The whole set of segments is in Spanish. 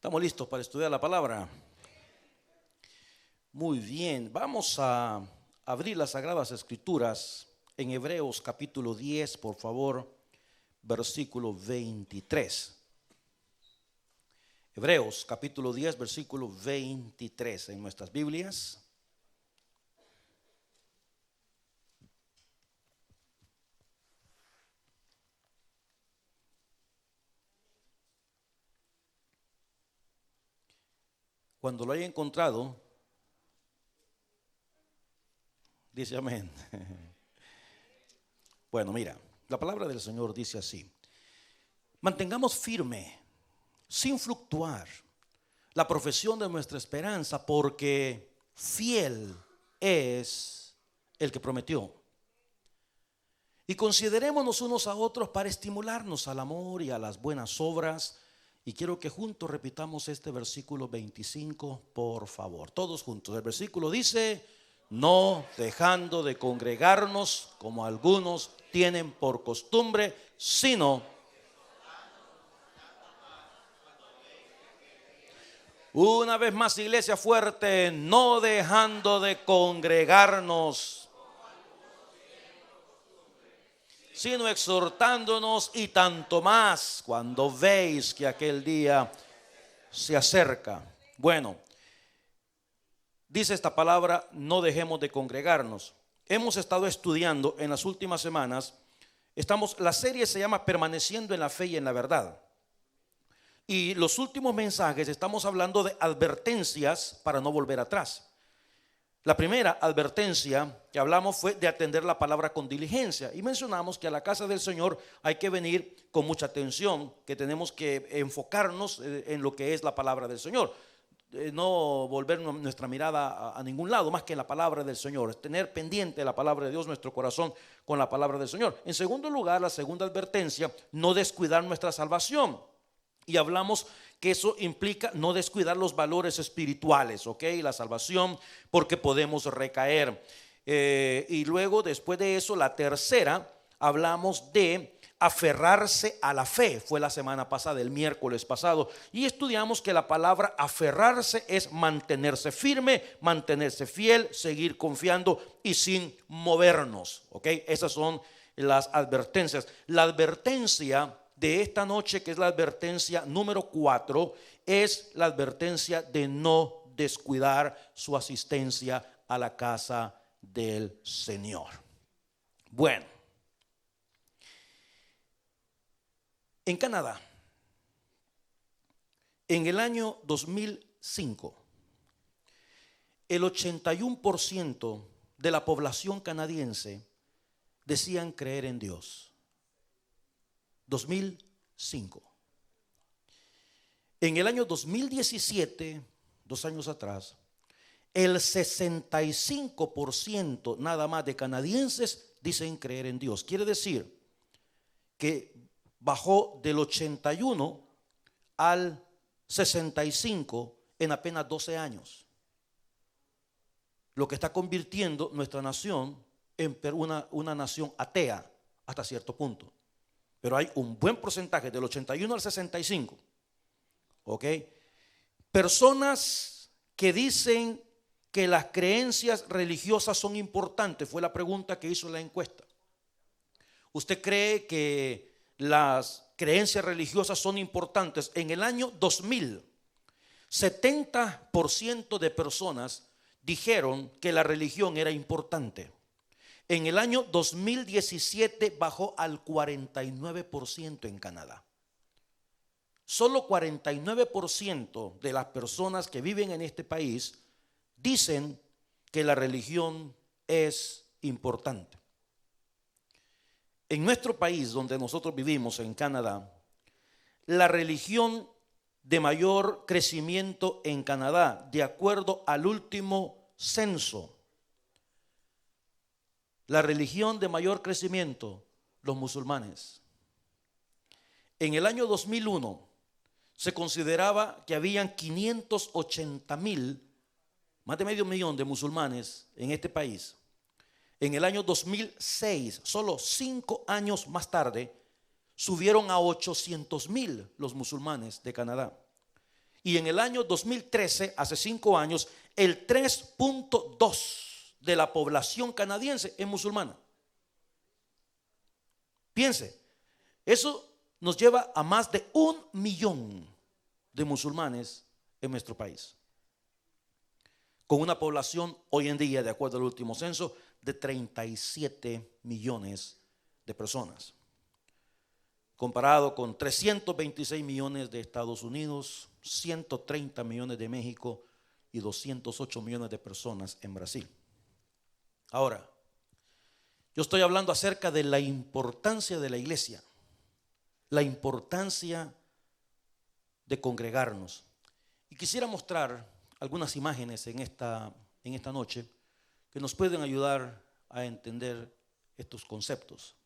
¿Estamos listos para estudiar la palabra? Muy bien, vamos a abrir las Sagradas Escrituras en Hebreos capítulo 10, por favor, versículo 23. Hebreos capítulo 10, versículo 23 en nuestras Biblias. Cuando lo haya encontrado, dice amén. Bueno, mira, la palabra del Señor dice así: mantengamos firme, sin fluctuar, la profesión de nuestra esperanza, porque fiel es el que prometió. Y considerémonos unos a otros para estimularnos al amor y a las buenas obras. Y quiero que juntos repitamos este versículo 25, por favor. Todos juntos. El versículo dice: no dejando de congregarnos como algunos tienen por costumbre, sino una vez más, iglesia fuerte, no dejando de congregarnos, sino exhortándonos, y tanto más cuando veis que aquel día se acerca. Bueno, dice esta palabra: no dejemos de congregarnos. Hemos estado estudiando en las últimas semanas. La serie se llama Permaneciendo en la Fe y en la Verdad. Y los últimos mensajes estamos hablando de advertencias para no volver atrás. La primera advertencia que hablamos fue de atender la palabra con diligencia, y mencionamos que a la casa del Señor hay que venir con mucha atención, que tenemos que enfocarnos en lo que es la palabra del Señor, no volver nuestra mirada a ningún lado más que en la palabra del Señor, tener pendiente la palabra de Dios, nuestro corazón con la palabra del Señor. En segundo lugar, la segunda advertencia: no descuidar nuestra salvación. Y hablamos que eso implica no descuidar los valores espirituales, ¿ok? La salvación, porque podemos recaer. Y luego, después de eso, la tercera, hablamos de aferrarse a la fe. Fue la semana pasada, el miércoles pasado. Y estudiamos que la palabra aferrarse es mantenerse firme, mantenerse fiel, seguir confiando y sin movernos, ¿ok? Esas son las advertencias. La advertencia de esta noche, que es la advertencia número 4, es la advertencia de no descuidar su asistencia a la casa del Señor. Bueno, en Canadá, en el año 2005, el 81% de la población canadiense decían creer en Dios. 2005. En el año 2017, 2 años atrás, el 65% nada más de canadienses dicen creer en Dios. Quiere decir que bajó del 81 al 65 en apenas 12 años, lo que está convirtiendo nuestra nación en una nación atea hasta cierto punto. Pero hay un buen porcentaje del 81 al 65, ¿ok? Personas que dicen que las creencias religiosas son importantes. Fue la pregunta que hizo la encuesta. ¿Usted cree que las creencias religiosas son importantes? En el año 2000, 70% de personas dijeron que la religión era importante. En el año 2017 bajó al 49% en Canadá. Solo 49% de las personas que viven en este país dicen que la religión es importante. En nuestro país, donde nosotros vivimos, en Canadá, la religión de mayor crecimiento en Canadá, de acuerdo al último censo, la religión de mayor crecimiento, los musulmanes. En el año 2001 se consideraba que habían 580,000, más de medio millón de musulmanes en este país. En el año 2006, solo 5 años más tarde, subieron a 800,000 los musulmanes de Canadá. Y en el año 2013, hace 5 años, el 3.2 de la población canadiense es musulmana. Piense, eso nos lleva a más de 1 millón de musulmanes en nuestro país, con una población hoy en día, de acuerdo al último censo, de 37 millones de personas, comparado con 326 millones de Estados Unidos, 130 millones de México y 208 millones de personas en Brasil. Ahora, yo estoy hablando acerca de la importancia de la iglesia, la importancia de congregarnos. Y quisiera mostrar algunas imágenes en esta noche que nos pueden ayudar a entender estos conceptos.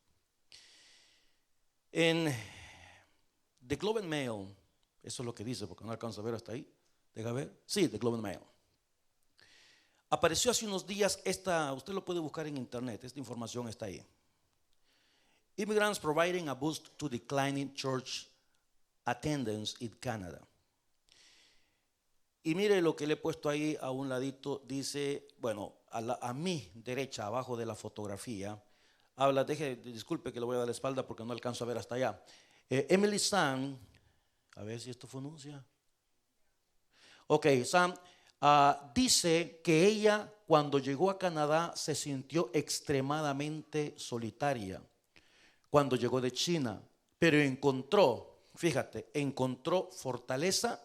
En The Globe and Mail, eso es lo que dice, porque no alcanzo a ver hasta ahí. Deja ver. Sí, The Globe and Mail. Apareció hace unos días usted lo puede buscar en internet, esta información está ahí. Immigrants providing a boost to declining church attendance in Canada. Y mire lo que le he puesto ahí a un ladito, dice, bueno, a mi derecha, abajo de la fotografía, habla, disculpe que le voy a dar la espalda porque no alcanzo a ver hasta allá. Emily Sam, a ver si esto pronuncia. Ok, Sam dice que ella cuando llegó a Canadá se sintió extremadamente solitaria cuando llegó de China, pero encontró fortaleza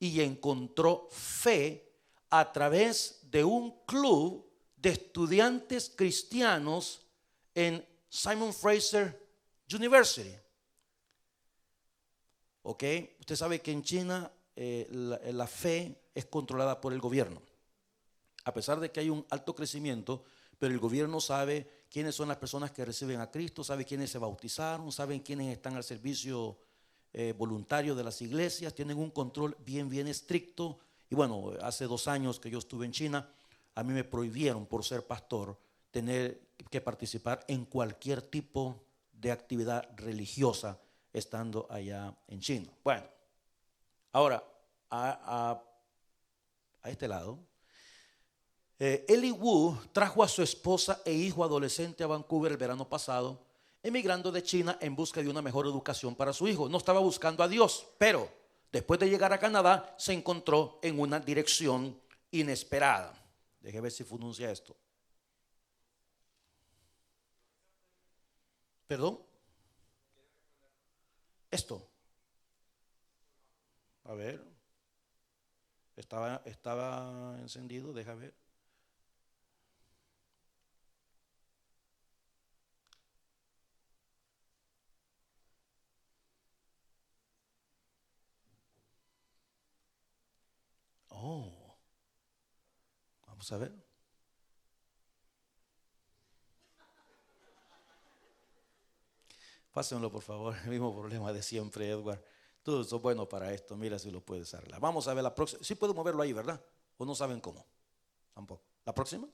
y encontró fe a través de un club de estudiantes cristianos en Simon Fraser University. Ok, usted sabe que en China la fe es controlada por el gobierno, a pesar de que hay un alto crecimiento, pero el gobierno sabe quiénes son las personas que reciben a Cristo, sabe quiénes se bautizaron, saben quiénes están al servicio voluntario de las iglesias, tienen un control bien estricto. Y bueno, hace 2 años que yo estuve en China, a mí me prohibieron por ser pastor tener que participar en cualquier tipo de actividad religiosa estando allá en China. Bueno, ahora a este lado, Eli Wu trajo a su esposa e hijo adolescente a Vancouver el verano pasado, emigrando de China en busca de una mejor educación para su hijo. No estaba buscando a Dios, pero después de llegar a Canadá se encontró en una dirección inesperada. Deje ver si pronuncia esto. ¿Perdón? Esto. A ver. Estaba encendido, deja ver. Oh. Vamos a ver. Pásenlo por favor, el mismo problema de siempre, Edward. Tú sos bueno para esto, mira si lo puedes arreglar. Vamos a ver la próxima. Sí puedo moverlo ahí, ¿verdad? ¿O no saben cómo? Tampoco. ¿La próxima?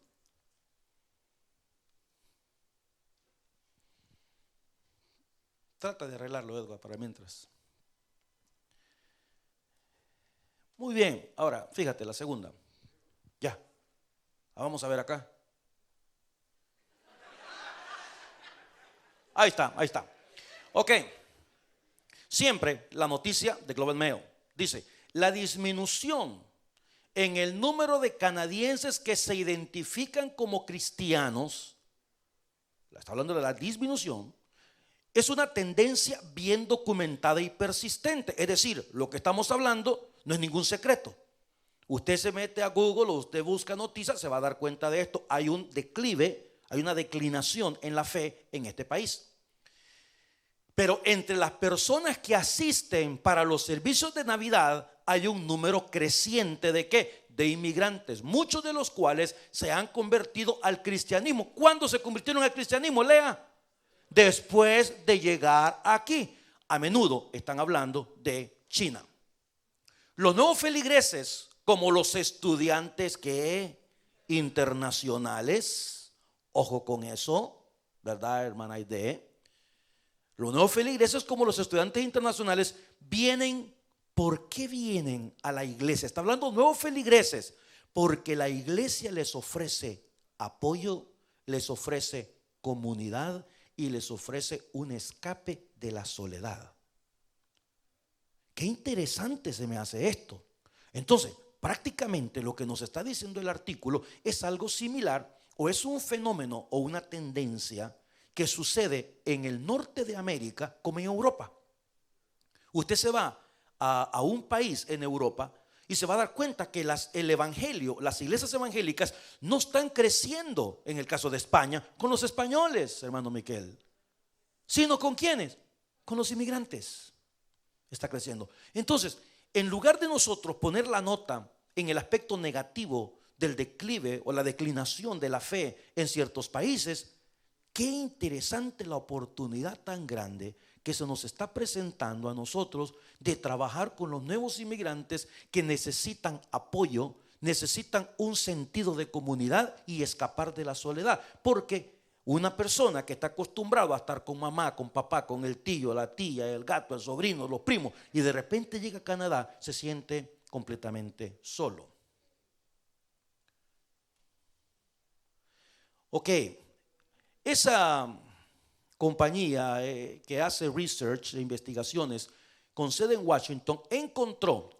Trata de arreglarlo, Edward, para mientras. Muy bien, ahora fíjate la segunda. Ya. Vamos a ver acá. Ahí está. Ok. Siempre la noticia de Globe and Mail dice: la disminución en el número de canadienses que se identifican como cristianos, está hablando de la disminución, es una tendencia bien documentada y persistente. Es decir, lo que estamos hablando no es ningún secreto. Usted se mete a Google o usted busca noticias, se va a dar cuenta de esto. Hay un declive, hay una declinación en la fe en este país. Pero entre las personas que asisten para los servicios de Navidad hay un número creciente ¿de qué? De inmigrantes, muchos de los cuales se han convertido al cristianismo. ¿Cuándo se convirtieron al cristianismo? Lea. Después de llegar aquí. A menudo están hablando de China. Los nuevos feligreses, como los estudiantes que internacionales, ojo con eso, ¿verdad, hermana Aide? Los nuevos feligreses, como los estudiantes internacionales, vienen ¿Por qué vienen a la iglesia? Está hablando de nuevos feligreses. Porque la iglesia les ofrece apoyo, les ofrece comunidad y les ofrece un escape de la soledad. Qué interesante se me hace esto. Entonces, prácticamente lo que nos está diciendo el artículo es algo similar, o es un fenómeno o una tendencia que sucede en el norte de América como en Europa. Usted se va a un país en Europa y se va a dar cuenta que el evangelio, las iglesias evangélicas no están creciendo, en el caso de España, con los españoles, hermano Miquel, sino con ¿quiénes? Con los inmigrantes. Está creciendo. Entonces, en lugar de nosotros poner la nota en el aspecto negativo del declive o la declinación de la fe en ciertos países, qué interesante la oportunidad tan grande que se nos está presentando a nosotros de trabajar con los nuevos inmigrantes que necesitan apoyo, necesitan un sentido de comunidad y escapar de la soledad. Porque una persona que está acostumbrada a estar con mamá, con papá, con el tío, la tía, el gato, el sobrino, los primos, y de repente llega a Canadá, se siente completamente solo. Ok, esa compañía que hace research e investigaciones con sede en Washington encontró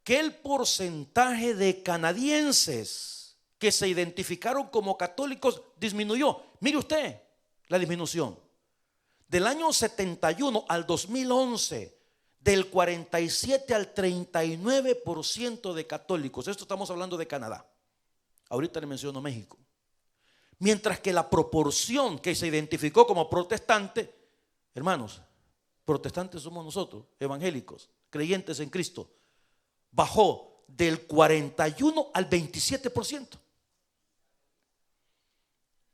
que el porcentaje de canadienses que se identificaron como católicos disminuyó. Mire usted la disminución. Del año 71 al 2011, del 47 al 39% de católicos. Esto estamos hablando de Canadá. Ahorita le menciono México. Mientras que la proporción que se identificó como protestante, hermanos, protestantes somos nosotros, evangélicos, creyentes en Cristo, bajó del 41 al 27%.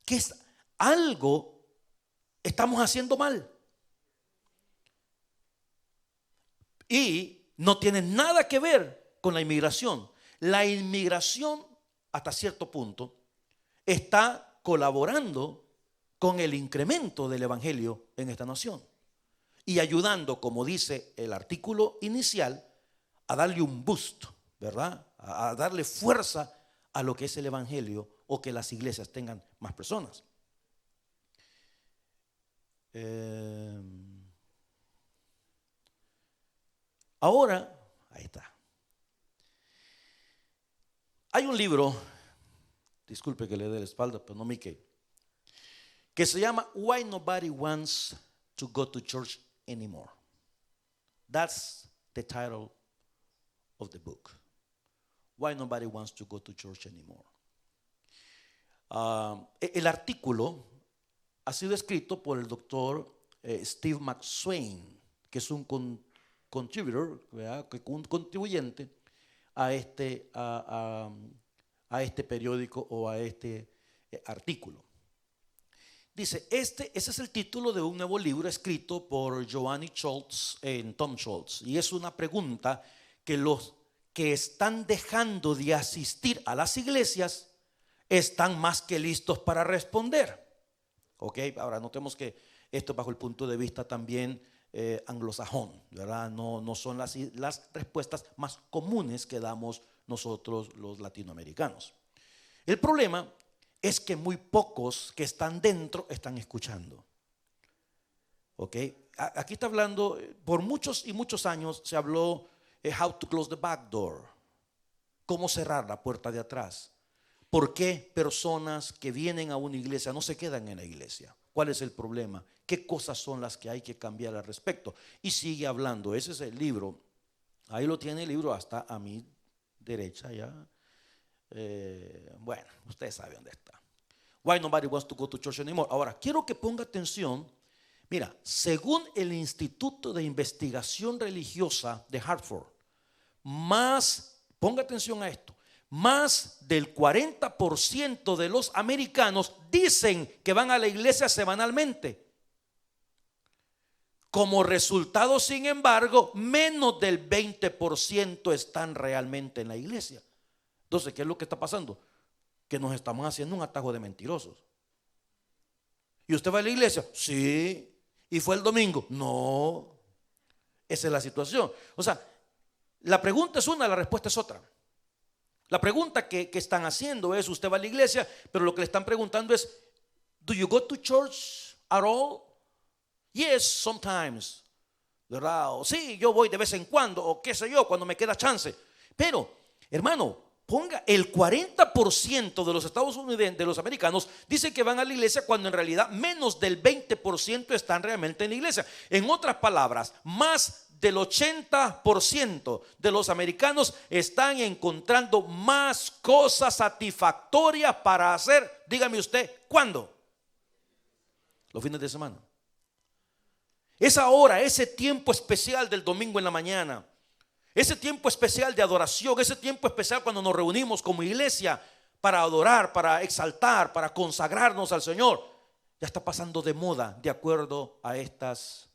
Que es algo estamos haciendo mal. Y no tiene nada que ver con la inmigración. La inmigración, hasta cierto punto, está colaborando con el incremento del evangelio en esta nación y ayudando, como dice el artículo inicial, a darle un boost, ¿verdad? A darle fuerza a lo que es el evangelio o que las iglesias tengan más personas. Ahora, ahí está. Hay un libro, disculpe que le dé la espalda, pero no me quede, que se llama Why Nobody Wants to Go to Church Anymore. That's the title of the book. Why Nobody Wants to Go to Church Anymore. El artículo ha sido escrito por el doctor Steve McSwain, que es un contributor, un contribuyente a este periódico o a este artículo. Dice, ese es el título de un nuevo libro escrito por Giovanni Schultz en Tom Schultz. Y es una pregunta que los que están dejando de asistir a las iglesias están más que listos para responder. Ok, ahora notemos que esto bajo el punto de vista también anglosajón, ¿verdad? No son las respuestas más comunes que damos nosotros los latinoamericanos. El problema es que muy pocos que están dentro están escuchando. ¿Ok? Aquí está hablando, por muchos y muchos años se habló how to close the back door, cómo cerrar la puerta de atrás. ¿Por qué personas que vienen a una iglesia no se quedan en la iglesia? ¿Cuál es el problema? ¿Qué cosas son las que hay que cambiar al respecto? Y sigue hablando, ese es el libro, ahí lo tiene el libro hasta a mi derecha ya. Bueno, usted sabe dónde está. Why Nobody Wants to Go to Church Anymore. Ahora, quiero que ponga atención. Mira, según el Instituto de Investigación Religiosa de Hartford, ponga atención a esto, más del 40% de los americanos dicen que van a la iglesia semanalmente. Como resultado, sin embargo, menos del 20% están realmente en la iglesia. Entonces, ¿qué es lo que está pasando? Que nos estamos haciendo un atajo de mentirosos. ¿Y usted va a la iglesia? Sí. ¿Y fue el domingo? No. Esa es la situación. O sea, La pregunta es una, la respuesta es otra. La pregunta que están haciendo es, usted va a la iglesia, pero lo que le están preguntando es, ¿do you go to church at all? Yes, sometimes. ¿Verdad? O sí, yo voy de vez en cuando, o qué sé yo, cuando me queda chance. Pero, hermano, ponga el 40% de los estadounidenses, de los americanos, dicen que van a la iglesia cuando en realidad menos del 20% están realmente en la iglesia. En otras palabras, más del 80% de los americanos están encontrando más cosas satisfactorias para hacer. Dígame usted, ¿cuándo? Los fines de semana. Esa hora, ese tiempo especial del domingo en la mañana, ese tiempo especial de adoración, ese tiempo especial cuando nos reunimos como iglesia para adorar, para exaltar, para consagrarnos al Señor, ya está pasando de moda de acuerdo a estas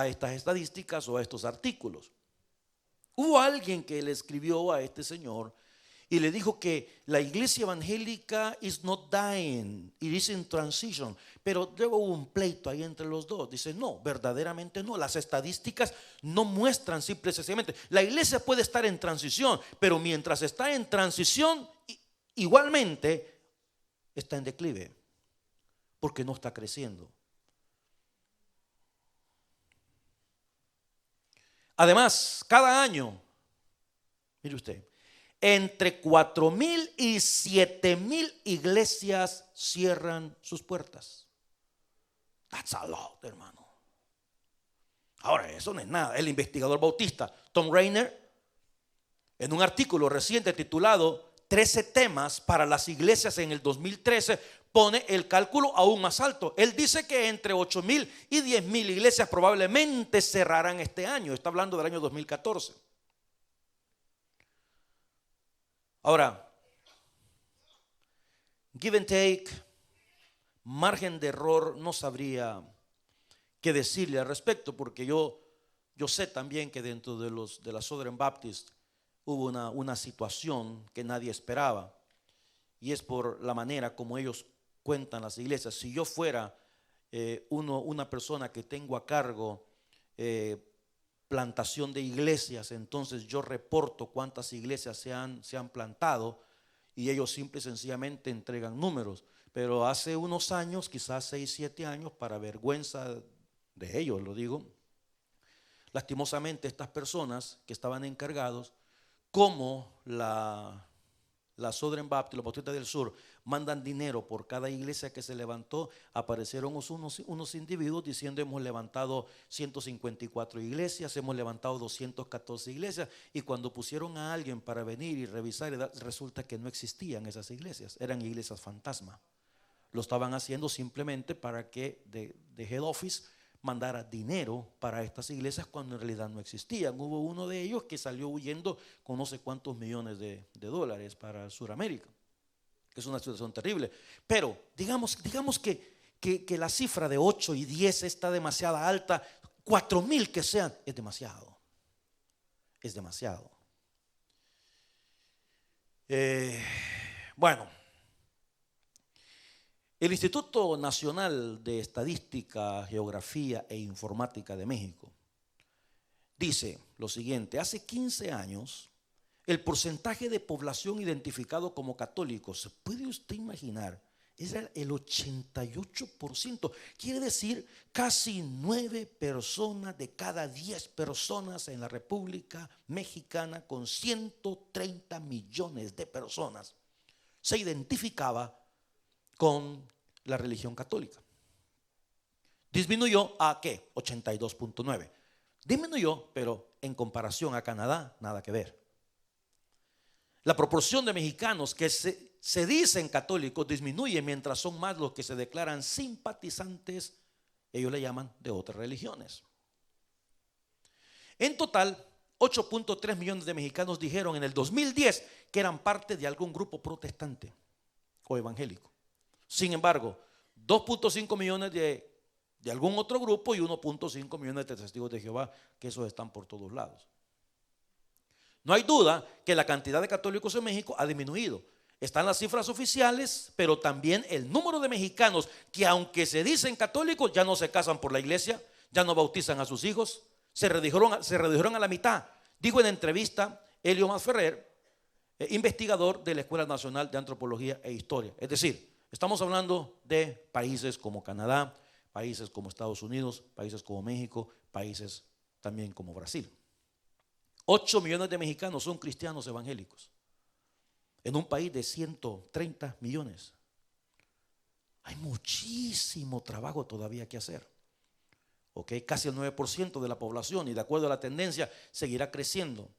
estadísticas o a estos artículos. Hubo alguien que le escribió a este señor y le dijo que la iglesia evangélica is not dying, it is in transition. Pero luego hubo un pleito ahí entre los dos. Dice, no, verdaderamente no. Las estadísticas no muestran simple y sencillamente. La iglesia puede estar en transición, pero mientras está en transición, igualmente está en declive, porque no está creciendo. Además, cada año, mire usted, entre 4,000 y 7,000 iglesias cierran sus puertas. That's a lot, hermano. Ahora, eso no es nada. El investigador bautista Tom Rainer, en un artículo reciente titulado 13 temas para las iglesias en el 2013, pone el cálculo aún más alto. Él dice que entre 8,000 y 10,000 iglesias probablemente cerrarán este año. Está hablando del año 2014. Ahora, give and take, margen de error, no sabría qué decirle al respecto, porque yo sé también que dentro de la Southern Baptist hubo una situación que nadie esperaba, y es por la manera como ellos cuentan las iglesias. Si yo fuera una persona que tengo a cargo plantación de iglesias, entonces yo reporto cuántas iglesias se han plantado, y ellos simple y sencillamente entregan números. Pero hace unos años, quizás 6, 7 años, para vergüenza de ellos lo digo, lastimosamente estas personas que estaban encargados, como la Southern Baptist, los bautistas del sur, mandan dinero por cada iglesia que se levantó, aparecieron unos individuos diciendo, hemos levantado 154 iglesias, hemos levantado 214 iglesias, y cuando pusieron a alguien para venir y revisar, resulta que no existían esas iglesias, eran iglesias fantasma. Lo estaban haciendo simplemente para que de head office mandara dinero para estas iglesias cuando en realidad no existían. Hubo uno de ellos que salió huyendo con no sé cuántos millones de dólares para Sudamérica, que es una situación terrible. Pero digamos que la cifra de 8 y 10 está demasiado alta. 4,000 que sean, es demasiado. Es demasiado. Bueno, el Instituto Nacional de Estadística, Geografía e Informática de México dice lo siguiente: hace 15 años el porcentaje de población identificado como católicos, ¿se puede usted imaginar? Era el 88%. Quiere decir casi 9 personas de cada 10 personas en la República Mexicana, con 130 millones de personas, se identificaba con la religión católica. Disminuyó a ¿qué? 82.9. Disminuyó, pero en comparación a Canadá, nada que ver. La proporción de mexicanos que se dicen católicos disminuye, mientras son más los que se declaran simpatizantes, ellos le llaman, de otras religiones. En total, 8.3 millones de mexicanos dijeron en el 2010 que eran parte de algún grupo protestante o evangélico. Sin embargo, 2.5 millones de algún otro grupo y 1.5 millones de testigos de Jehová, que esos están por todos lados. No hay duda que la cantidad de católicos en México ha disminuido. Están las cifras oficiales, pero también el número de mexicanos que, aunque se dicen católicos, ya no se casan por la iglesia, ya no bautizan a sus hijos, se redujeron a la mitad. Dijo en entrevista Elio Masferrer, investigador de la Escuela Nacional de Antropología e Historia. Es decir, estamos hablando de países como Canadá, países como Estados Unidos, países como México, países también como Brasil. 8 millones de mexicanos son cristianos evangélicos. En un país de 130 millones. Hay muchísimo trabajo todavía que hacer. Casi el 9% de la población, y de acuerdo a la tendencia seguirá creciendo.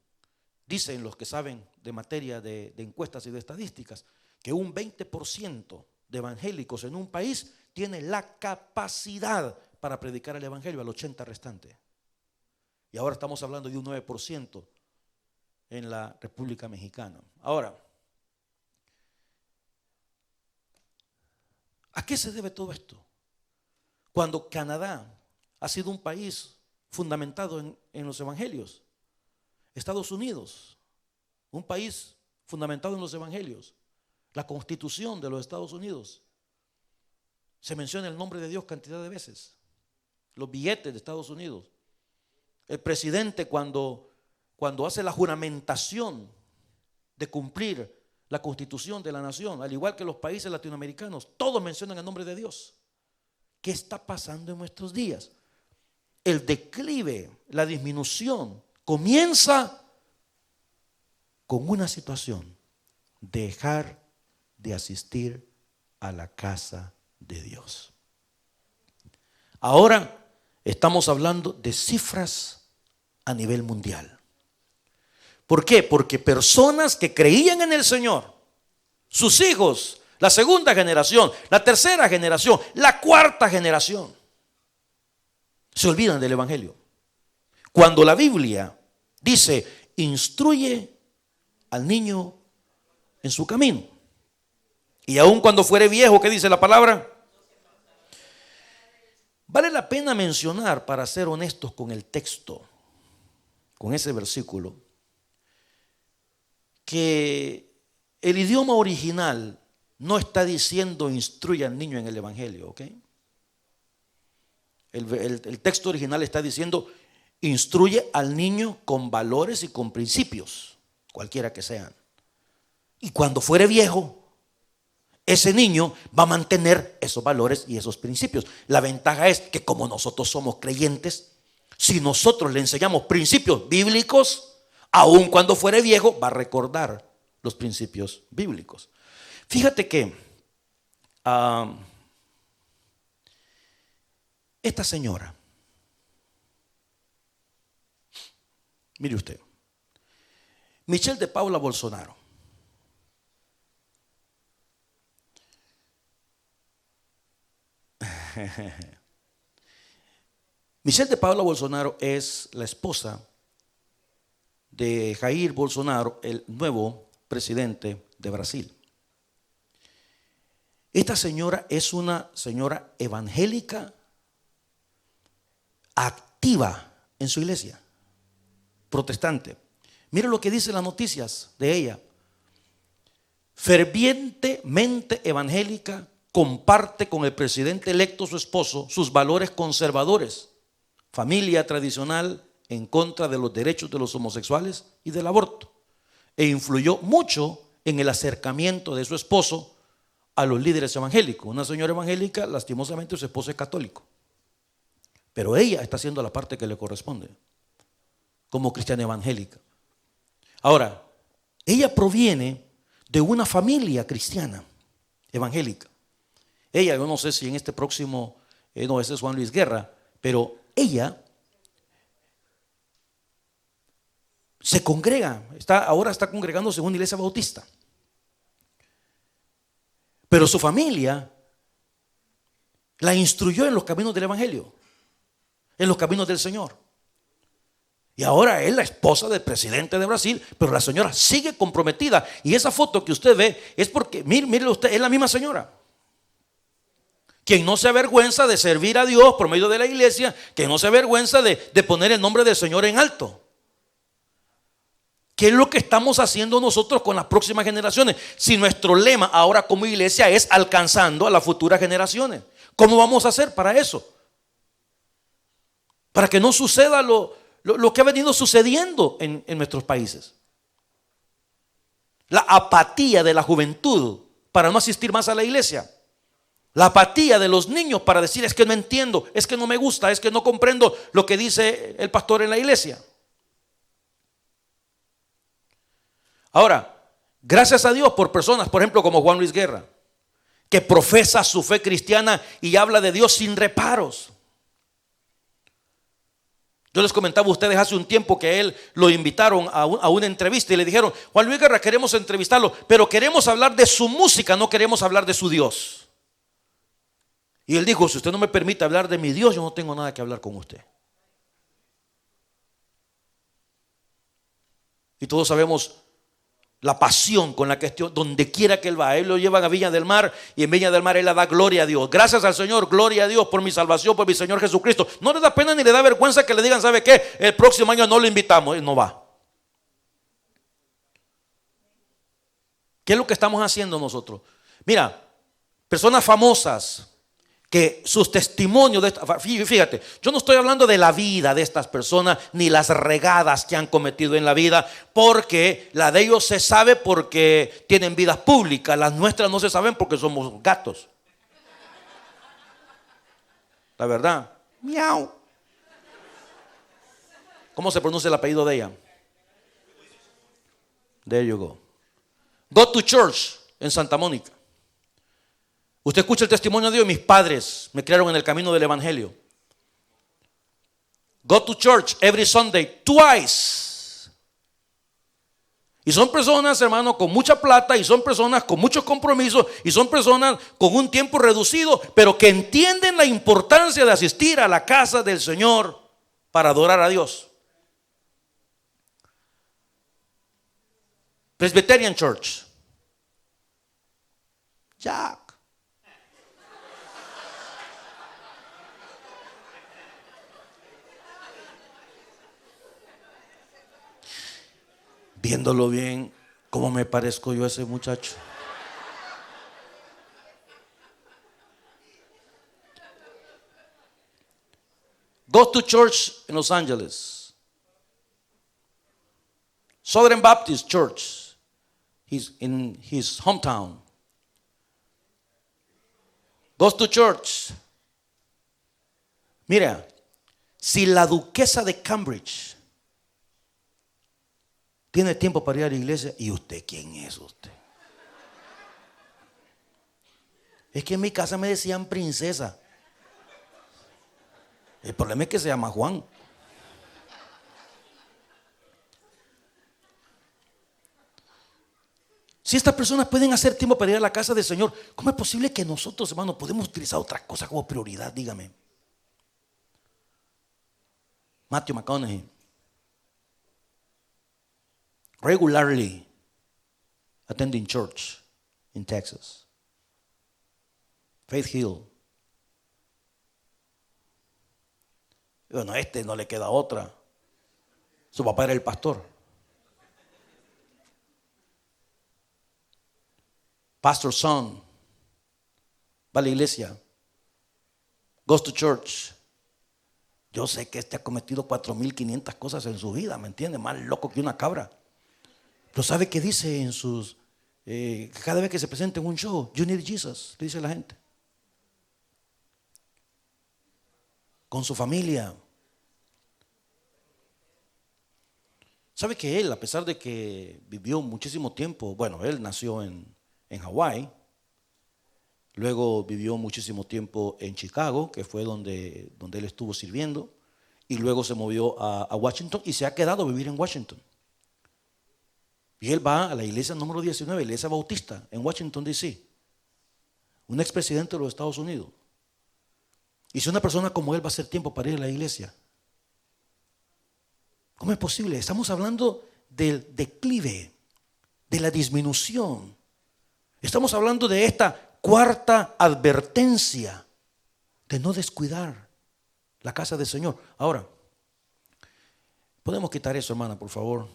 Dicen los que saben de materia de encuestas y de estadísticas que un 20% de evangélicos en un país tiene la capacidad para predicar el evangelio al 80% restante. Y ahora estamos hablando de un 9% en la República Mexicana. Ahora, ¿a qué se debe todo esto? Cuando Canadá ha sido un país fundamentado en los evangelios. Estados Unidos, un país fundamentado en los evangelios. La Constitución de los Estados Unidos, se menciona el nombre de Dios cantidad de veces. Los billetes de Estados Unidos. El presidente cuando hace la juramentación de cumplir la Constitución de la nación, al igual que los países latinoamericanos, todos mencionan el nombre de Dios. ¿Qué está pasando en nuestros días? El declive, la disminución comienza con una situación: dejar de asistir a la casa de Dios. Ahora estamos hablando de cifras a nivel mundial. ¿Por qué? Porque personas que creían en el Señor, sus hijos, la segunda generación, la tercera generación, la cuarta generación, se olvidan del evangelio. Cuando la Biblia dice: instruye al niño en su camino, y aun cuando fuere viejo, ¿qué dice la palabra? Vale la pena mencionar, para ser honestos con el texto, con ese versículo, que el idioma original no está diciendo instruye al niño en el evangelio, ¿ok? El texto original está diciendo instruye al niño con valores y con principios, cualquiera que sean. Y cuando fuere viejo, ese niño va a mantener esos valores y esos principios. La ventaja es que, como nosotros somos creyentes, si nosotros le enseñamos principios bíblicos, aun cuando fuere viejo, va a recordar los principios bíblicos. Fíjate que esta señora, mire usted, Michelle de Paula Bolsonaro, Michelle de Paula Bolsonaro es la esposa de Jair Bolsonaro, el nuevo presidente de Brasil. Esta señora es una señora evangélica activa en su iglesia, protestante. Mire lo que dicen las noticias de ella: fervientemente evangélica, comparte con el presidente electo, su esposo, sus valores conservadores, familia tradicional, en contra de los derechos de los homosexuales y del aborto, e influyó mucho en el acercamiento de su esposo a los líderes evangélicos. Una señora evangélica, lastimosamente su esposo es católico, pero ella está haciendo la parte que le corresponde como cristiana evangélica. Ahora, ella proviene de una familia cristiana evangélica. Ella, yo no sé si en este próximo, no, ese es Juan Luis Guerra, pero ella se congrega, ahora está congregándose en una iglesia bautista. Pero su familia la instruyó en los caminos del evangelio, en los caminos del Señor. Y ahora es la esposa del presidente de Brasil, pero la señora sigue comprometida. Y esa foto que usted ve es porque, mire usted, es la misma señora, quien no se avergüenza de servir a Dios por medio de la iglesia, que no se avergüenza de poner el nombre del Señor en alto. ¿Qué es lo que estamos haciendo nosotros con las próximas generaciones? Si nuestro lema ahora como iglesia es alcanzando a las futuras generaciones, ¿cómo vamos a hacer para eso? Para que no suceda lo lo que ha venido sucediendo en nuestros países. La apatía de la juventud para no asistir más a la iglesia. La apatía de los niños para decir: es que no entiendo, es que no me gusta, es que no comprendo lo que dice el pastor en la iglesia. Ahora, gracias a Dios por personas, por ejemplo, como Juan Luis Guerra, que profesa su fe cristiana y habla de Dios sin reparos. Yo les comentaba a ustedes hace un tiempo que él lo invitaron a una entrevista y le dijeron: Juan Luis Guerra, queremos entrevistarlo, pero queremos hablar de su música, no queremos hablar de su Dios. Y él dijo: si usted no me permite hablar de mi Dios, yo no tengo nada que hablar con usted. Y todos sabemos la pasión con la que donde quiera que él va, él lo llevan a Viña del Mar, y en Viña del Mar él le da gloria a Dios. Gracias al Señor, gloria a Dios por mi salvación, por mi Señor Jesucristo. No le da pena ni le da vergüenza que le digan: ¿sabe qué? El próximo año no lo invitamos. Él no va. ¿Qué es lo que estamos haciendo nosotros? Mira, personas famosas que sus testimonios fíjate, yo no estoy hablando de la vida de estas personas ni las regadas que han cometido en la vida, porque la de ellos se sabe porque tienen vidas públicas. Las nuestras no se saben porque somos gatos. La verdad. Miau. ¿Cómo se pronuncia el apellido de ella? There you go. Go to Church en Santa Mónica. Usted escucha el testimonio de Dios. Mis padres me criaron en el camino del evangelio. Go to church every Sunday, twice. Y son personas, hermano, con mucha plata, y son personas con muchos compromisos, y son personas con un tiempo reducido, pero que entienden la importancia de asistir a la casa del Señor para adorar a Dios. Presbyterian Church. Ya. Viéndolo bien, ¿cómo me parezco yo a ese muchacho? Go to church in Los Angeles. Southern Baptist Church. He's in his hometown. Goes to church. Mira, si la duquesa de Cambridge tiene tiempo para ir a la iglesia, ¿y usted quién es usted? Es que en mi casa me decían princesa. El problema es que se llama Juan. Si estas personas pueden hacer tiempo para ir a la casa del Señor, ¿cómo es posible que nosotros, hermanos, podemos utilizar otra cosa como prioridad? Dígame. Matthew McConaughey. Regularly attending church in Texas. Faith Hill. Bueno, a este no le queda otra. Su papá era el pastor. Pastor son. Va a la iglesia. Goes to church. Yo sé que este ha cometido 4,500 cosas en su vida, ¿me entiende? Más loco que una cabra. Pero ¿sabe qué dice en sus... cada vez que se presenta en un show? You need Jesus, le dice la gente. Con su familia. ¿Sabe que él, a pesar de que vivió muchísimo tiempo, bueno, él nació en Hawái, luego vivió muchísimo tiempo en Chicago, que fue donde él estuvo sirviendo, y luego se movió a Washington y se ha quedado a vivir en Washington. Y él va a la iglesia número 19, iglesia bautista, en Washington, D.C., un expresidente de los Estados Unidos. Y si una persona como él va a hacer tiempo para ir a la iglesia, ¿cómo es posible? Estamos hablando del declive, de la disminución. Estamos hablando de esta cuarta advertencia de no descuidar la casa del Señor. Ahora, podemos quitar eso, hermana, por favor.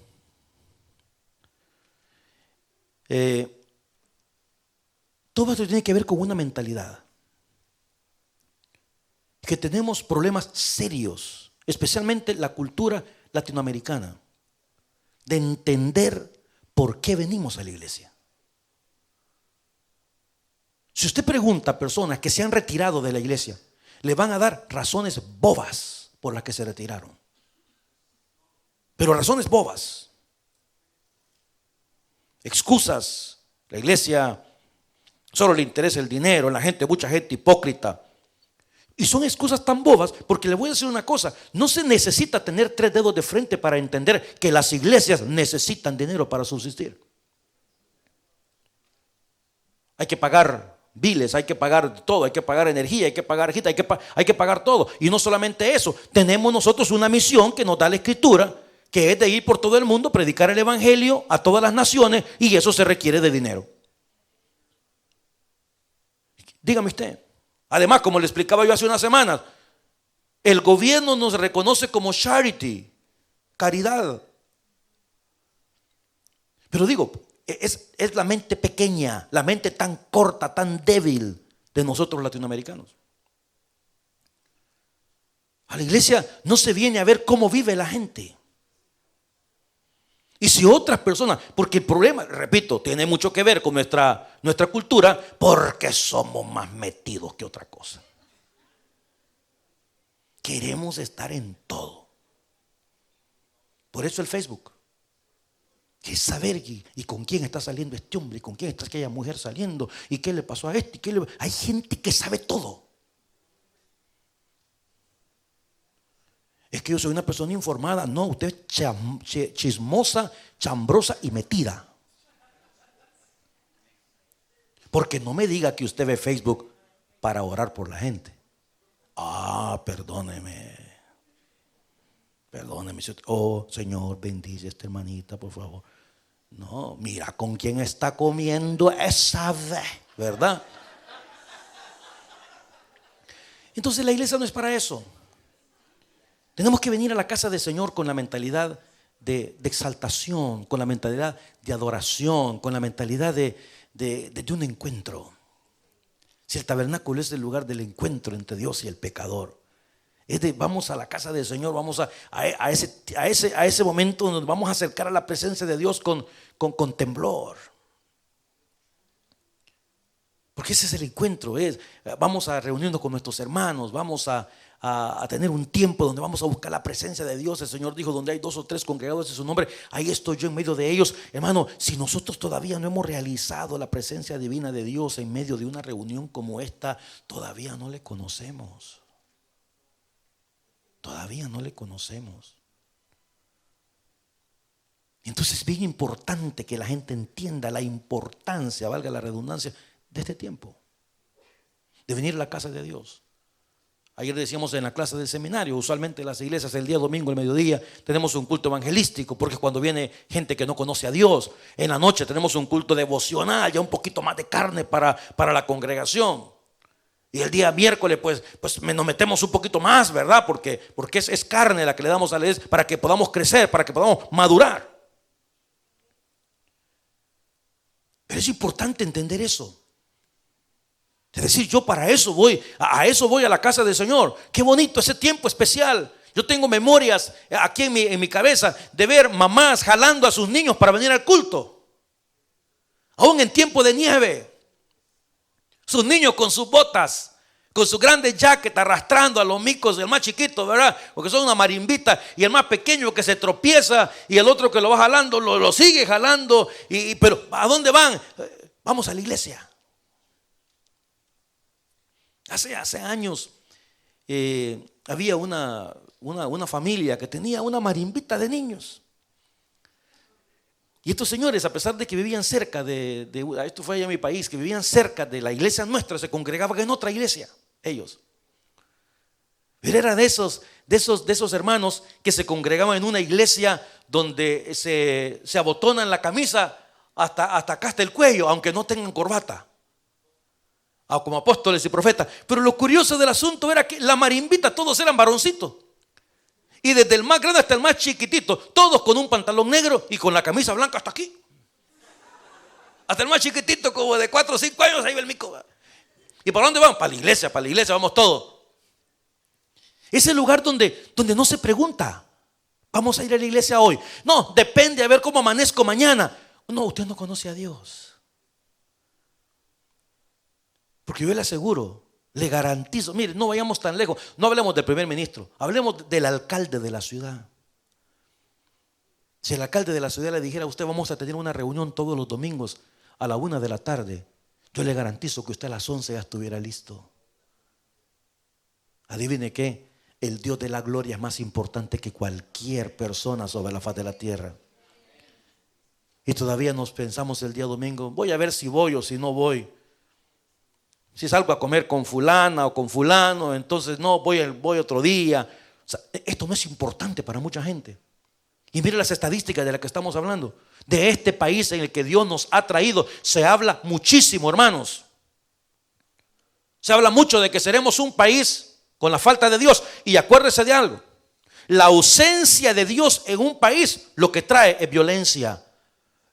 Todo esto tiene que ver con una mentalidad. Que tenemos problemas serios, especialmente la cultura latinoamericana de entender por qué venimos a la iglesia. Si usted pregunta a personas que se han retirado de la iglesia, le van a dar razones bobas por las que se retiraron. Pero razones bobas. Excusas. La iglesia solo le interesa el dinero, mucha gente hipócrita. Y son excusas tan bobas porque le voy a decir una cosa: no se necesita tener 3 dedos de frente para entender que las iglesias necesitan dinero para subsistir. Hay que pagar biles, hay que pagar todo, hay que pagar energía, hay que pagar agita, hay que pagar todo. Y no solamente eso, tenemos nosotros una misión que nos da la Escritura, que es de ir por todo el mundo, predicar el evangelio a todas las naciones, y eso se requiere de dinero. Dígame usted. Además, como le explicaba yo hace unas semanas, el gobierno nos reconoce como charity, caridad. Pero digo, es la mente pequeña, la mente tan corta, tan débil de nosotros latinoamericanos. A la iglesia no se viene a ver cómo vive la gente. Y si otras personas, porque el problema, repito, tiene mucho que ver con nuestra cultura, porque somos más metidos que otra cosa. Queremos estar en todo. Por eso el Facebook. Que es saber y con quién está saliendo este hombre, y con quién está aquella mujer saliendo, y qué le pasó a este, hay gente que sabe todo. Es que yo soy una persona informada. No, usted es chismosa, chambrosa y metida. Porque no me diga que usted ve Facebook para orar por la gente. Perdóneme. Oh, Señor, bendice a esta hermanita, por favor. No, mira con quién está comiendo esa vez, ¿verdad? Entonces la iglesia no es para eso. Tenemos que venir a la casa del Señor con la mentalidad de exaltación, con la mentalidad de adoración, con la mentalidad de un encuentro. Si el tabernáculo es el lugar del encuentro entre Dios y el pecador, vamos a la casa del Señor, vamos a ese momento donde nos vamos a acercar a la presencia de Dios con temblor. Porque ese es el encuentro, vamos a reunirnos con nuestros hermanos, vamos a tener un tiempo donde vamos a buscar la presencia de Dios. El Señor dijo: donde hay 2 o 3 congregados en su nombre, ahí estoy yo en medio de ellos. Hermano, si nosotros todavía no hemos realizado la presencia divina de Dios en medio de una reunión como esta, todavía no le conocemos. Todavía no le conocemos. Entonces es bien importante que la gente entienda la importancia, valga la redundancia, de este tiempo, de venir a la casa de Dios. Ayer decíamos en la clase del seminario, usualmente en las iglesias el día domingo, el mediodía, tenemos un culto evangelístico, porque cuando viene gente que no conoce a Dios, en la noche tenemos un culto devocional, ya un poquito más de carne para la congregación. Y el día miércoles pues nos metemos un poquito más, ¿verdad? Porque es carne la que le damos a la iglesia para que podamos crecer, para que podamos madurar. Pero es importante entender eso. Es decir, yo para eso voy, a eso voy a la casa del Señor. Qué bonito ese tiempo especial. Yo tengo memorias aquí en mi cabeza de ver mamás jalando a sus niños para venir al culto. Aún en tiempo de nieve. Sus niños con sus botas, con sus grandes jackets, arrastrando a los micos del más chiquito, ¿verdad? Porque son una marimbita. Y el más pequeño que se tropieza y el otro que lo va jalando, lo sigue jalando. Pero ¿a dónde van? Vamos a la iglesia. Hace años había una familia que tenía una marimbita de niños. Y estos señores, a pesar de que vivían cerca esto fue allá en mi país, que vivían cerca de la iglesia nuestra, se congregaban en otra iglesia, ellos. Pero era de esos hermanos que se congregaban en una iglesia donde se abotonan la camisa hasta acá, hasta el cuello, aunque no tengan corbata. Como apóstoles y profetas. Pero lo curioso del asunto era que la marimbita, todos eran varoncitos. Y desde el más grande hasta el más chiquitito, todos con un pantalón negro y con la camisa blanca hasta aquí. Hasta el más chiquitito, como de 4 o 5 años, ahí va el mico. ¿Y para dónde van? Para la iglesia vamos todos. Es el lugar donde no se pregunta Vamos a ir a la iglesia hoy. No, depende a ver cómo amanezco mañana. No, usted no conoce a Dios. Porque yo le aseguro, le garantizo, mire, no vayamos tan lejos. No hablemos del primer ministro, hablemos del alcalde de la ciudad. Si el alcalde de la ciudad le dijera a usted, vamos a tener una reunión todos los domingos a la 1 de la tarde, yo le garantizo que usted a las 11 ya estuviera listo. Adivine qué, el Dios de la gloria es más importante que cualquier persona sobre la faz de la tierra. Y todavía nos pensamos el día domingo, voy a ver si voy o si no voy. Si salgo a comer con fulana o con fulano, entonces no, voy otro día. O sea, esto no es importante para mucha gente. Y mire las estadísticas de las que estamos hablando. De este país en el que Dios nos ha traído, se habla muchísimo, hermanos. Se habla mucho de que seremos un país con la falta de Dios. Y acuérdese de algo. La ausencia de Dios en un país lo que trae es violencia.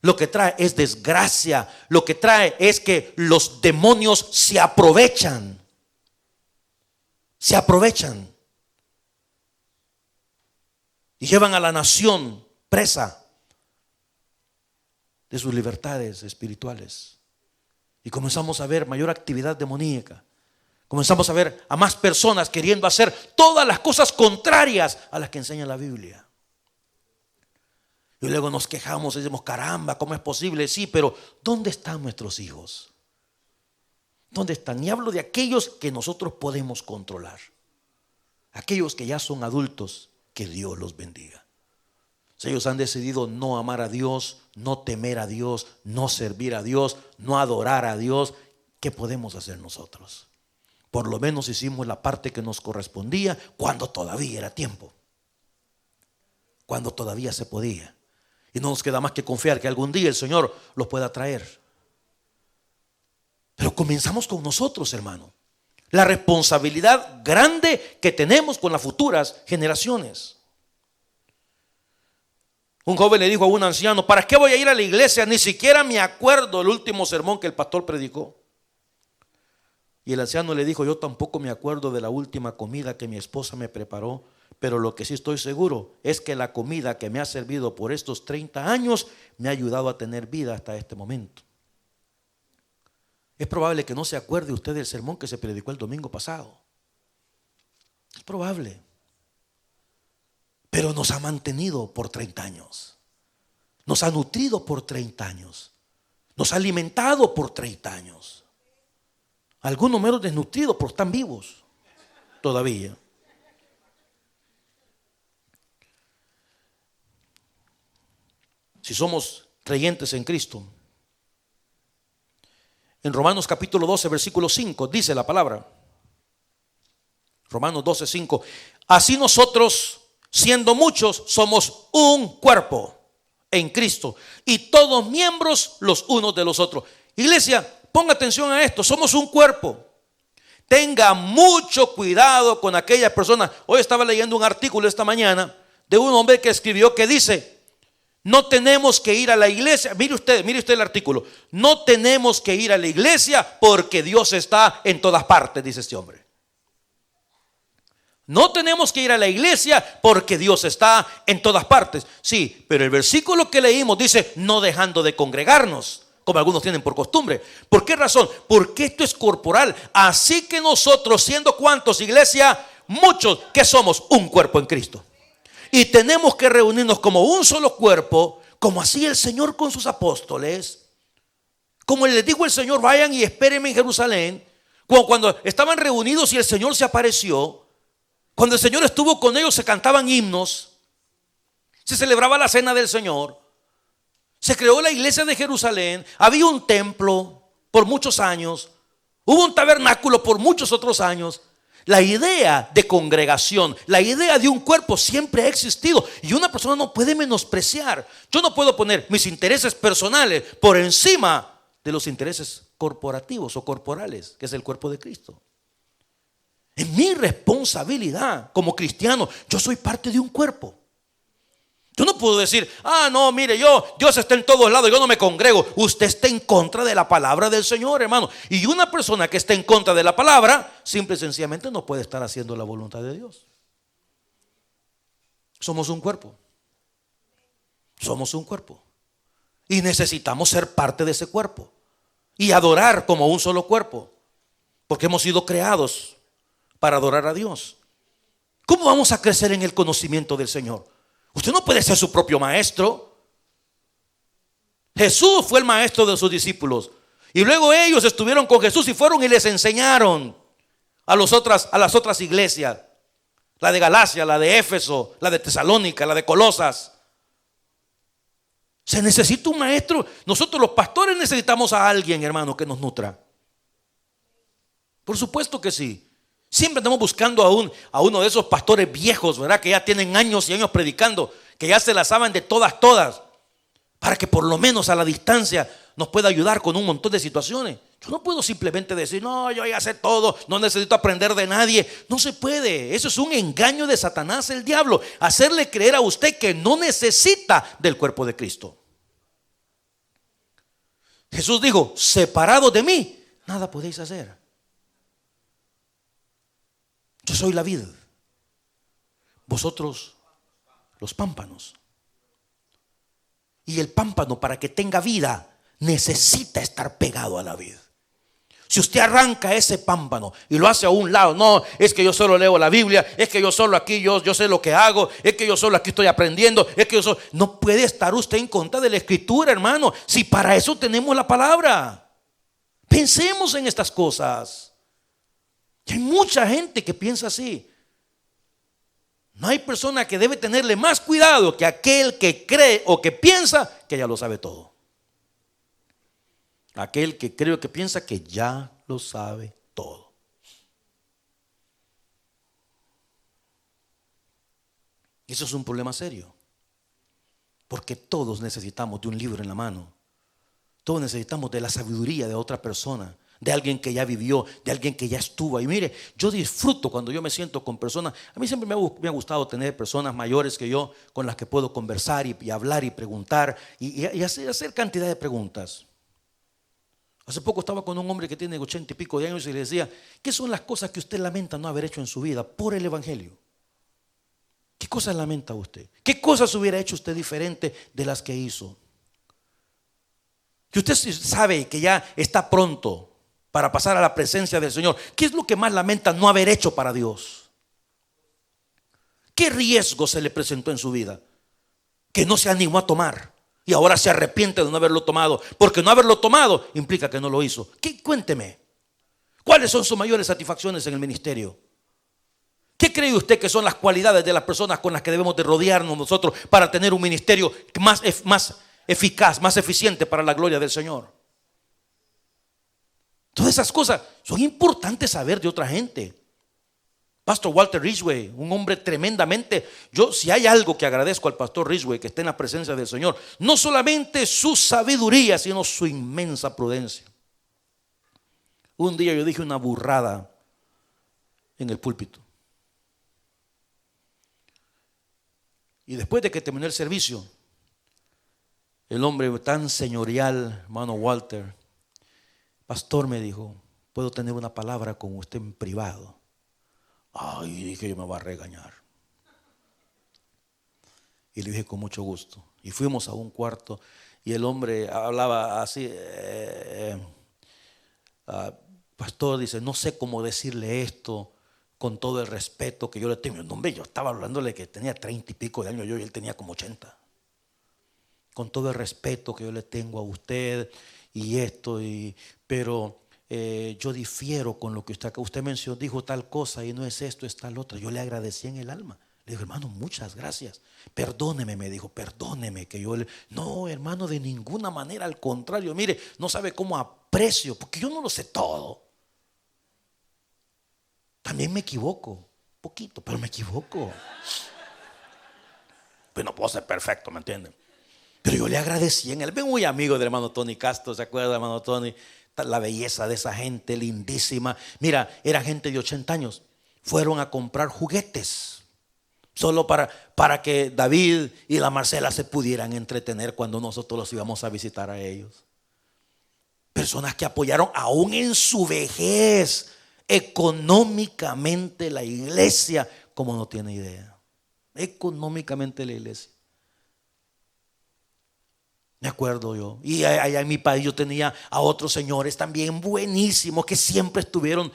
Lo que trae es desgracia. Lo que trae es que los demonios se aprovechan. Se aprovechan. Y llevan a la nación presa de sus libertades espirituales. Y comenzamos a ver mayor actividad demoníaca. Comenzamos a ver a más personas queriendo hacer todas las cosas contrarias a las que enseña la Biblia. Y luego nos quejamos y decimos, caramba, ¿cómo es posible? Sí, pero ¿dónde están nuestros hijos? ¿Dónde están? Y hablo de aquellos que nosotros podemos controlar. Aquellos que ya son adultos, que Dios los bendiga. Si ellos han decidido no amar a Dios, no temer a Dios, no servir a Dios, no adorar a Dios, ¿qué podemos hacer nosotros? Por lo menos hicimos la parte que nos correspondía cuando todavía era tiempo. Cuando todavía se podía. Y no nos queda más que confiar que algún día el Señor los pueda traer. Pero comenzamos con nosotros, hermano. La responsabilidad grande que tenemos con las futuras generaciones. Un joven le dijo a un anciano, ¿para qué voy a ir a la iglesia? Ni siquiera me acuerdo el último sermón que el pastor predicó. Y el anciano le dijo, yo tampoco me acuerdo de la última comida que mi esposa me preparó, pero lo que sí estoy seguro es que la comida que me ha servido por estos 30 años me ha ayudado a tener vida hasta este momento. Es probable que no se acuerde usted del sermón que se predicó el domingo pasado. Es probable. Pero nos ha mantenido por 30 años. Nos ha nutrido por 30 años. Nos ha alimentado por 30 años. Algunos menos desnutridos, pero están vivos todavía. Si somos creyentes en Cristo, en Romanos capítulo 12, versículo 5, dice la palabra. Romanos 12, 5. Así nosotros, siendo muchos, somos un cuerpo en Cristo y todos miembros los unos de los otros. Iglesia, ponga atención a esto, somos un cuerpo. Tenga mucho cuidado con aquellas personas. Hoy estaba leyendo un artículo esta mañana de un hombre que escribió que dice, no tenemos que ir a la iglesia. Mire usted el artículo. No tenemos que ir a la iglesia porque Dios está en todas partes, dice este hombre. No tenemos que ir a la iglesia porque Dios está en todas partes. Sí, pero el versículo que leímos dice, no dejando de congregarnos, como algunos tienen por costumbre. ¿Por qué razón? Porque esto es corporal. Así que nosotros, siendo cuantos, iglesia, muchos, que somos un cuerpo en Cristo. Y tenemos que reunirnos como un solo cuerpo, como hacía el Señor con sus apóstoles. Como les dijo el Señor, vayan y espérenme en Jerusalén. Cuando estaban reunidos y el Señor se apareció, cuando el Señor estuvo con ellos, se cantaban himnos, se celebraba la cena del Señor, se creó la iglesia de Jerusalén, había un templo por muchos años, hubo un tabernáculo por muchos otros años. La idea de congregación, la idea de un cuerpo siempre ha existido y una persona no puede menospreciar. Yo no puedo poner mis intereses personales por encima de los intereses corporativos o corporales, que es el cuerpo de Cristo. Es mi responsabilidad como cristiano. Yo soy parte de un cuerpo. Yo no puedo decir, no, mire, Dios está en todos lados, yo no me congrego. Usted está en contra de la palabra del Señor, hermano. Y una persona que está en contra de la palabra, simple y sencillamente no puede estar haciendo la voluntad de Dios. Somos un cuerpo. Somos un cuerpo y necesitamos ser parte de ese cuerpo y adorar como un solo cuerpo, porque hemos sido creados para adorar a Dios. ¿Cómo vamos a crecer en el conocimiento del Señor? Usted no puede ser su propio maestro. Jesús fue el maestro de sus discípulos y luego ellos estuvieron con Jesús y fueron y les enseñaron a las otras iglesias, la de Galacia, la de Éfeso, la de Tesalónica, la de Colosas. Se necesita un maestro. Nosotros los pastores necesitamos a alguien, hermano, que nos nutra. Por supuesto que sí. Siempre estamos buscando a uno de esos pastores viejos, ¿verdad? Que ya tienen años y años predicando, que ya se la saben de todas, para que por lo menos a la distancia nos pueda ayudar con un montón de situaciones. Yo no puedo simplemente decir, no, yo ya sé todo, no necesito aprender de nadie. No se puede. Eso es un engaño de Satanás, el diablo. Hacerle creer a usted que no necesita del cuerpo de Cristo. Jesús dijo, separados de mí, nada podéis hacer. Yo soy la vid, vosotros los pámpanos. Y el pámpano, para que tenga vida, necesita estar pegado a la vid. Si usted arranca ese pámpano y lo hace a un lado, no, es que yo solo leo la Biblia, es que yo solo aquí, yo sé lo que hago, es que yo solo aquí estoy aprendiendo, es que yo solo... No puede estar usted en contra de la Escritura, hermano, si para eso tenemos la palabra. Pensemos en estas cosas. Y hay mucha gente que piensa así. No hay persona que debe tenerle más cuidado que aquel que cree o que piensa que ya lo sabe todo. Aquel que cree o que piensa que ya lo sabe todo. Y eso es un problema serio. Porque todos necesitamos de un libro en la mano. Todos necesitamos de la sabiduría de otra persona, de alguien que ya vivió, de alguien que ya estuvo. Y mire, yo disfruto cuando yo me siento con personas. A mí siempre me ha gustado tener personas mayores que yo, con las que puedo conversar y hablar y preguntar y hacer cantidad de preguntas. Hace poco estaba con un hombre que tiene 80 y pico de años y le decía, ¿qué son las cosas que usted lamenta no haber hecho en su vida por el evangelio? ¿Qué cosas lamenta usted? ¿Qué cosas hubiera hecho usted diferente de las que hizo? Que usted sabe que ya está pronto para pasar a la presencia del Señor. ¿Qué es lo que más lamenta no haber hecho para Dios? ¿Qué riesgo se le presentó en su vida que no se animó a tomar y ahora se arrepiente de no haberlo tomado? Porque no haberlo tomado implica que no lo hizo. Cuénteme, ¿cuáles son sus mayores satisfacciones en el ministerio? ¿Qué cree usted que son las cualidades de las personas con las que debemos de rodearnos nosotros para tener un ministerio más eficaz, más eficiente para la gloria del Señor? Todas esas cosas son importantes saber de otra gente. Pastor Walter Ridgway, un hombre tremendamente, si hay algo que agradezco al pastor Ridgway, que está en la presencia del Señor, no solamente su sabiduría, sino su inmensa prudencia. Un día yo dije una burrada en el púlpito. Y después de que terminé el servicio, el hombre tan señorial, hermano Walter, pastor, me dijo, ¿puedo tener una palabra con usted en privado? Ay, dije, yo me voy a regañar. Y le dije, con mucho gusto. Y fuimos a un cuarto y el hombre hablaba así, pastor, dice, no sé cómo decirle esto con todo el respeto que yo le tengo. No, hombre, yo estaba hablándole que tenía 30 y pico de años yo y él tenía como 80. Con todo el respeto que yo le tengo a usted y esto, pero yo difiero con lo que usted mencionó, dijo tal cosa y no es esto, es tal otra. Yo le agradecí en el alma. Le digo, hermano, muchas gracias. Perdóneme, me dijo, perdóneme que yo no, hermano, de ninguna manera, al contrario, mire, no sabe cómo aprecio, porque yo no lo sé todo. También me equivoco, poquito, pero me equivoco. Pues no puedo ser perfecto, ¿me entienden? Pero yo le agradecí en él. Ven, muy amigo del hermano Tony Castro, ¿se acuerda, hermano Tony? La belleza de esa gente, lindísima. Mira, era gente de 80 años. Fueron a comprar juguetes solo para que David y la Marcela se pudieran entretener cuando nosotros los íbamos a visitar a ellos. Personas que apoyaron aún en su vejez económicamente la iglesia, como no tiene idea. Económicamente la iglesia. Me acuerdo yo. Y allá en mi país yo tenía a otros señores también buenísimos que siempre estuvieron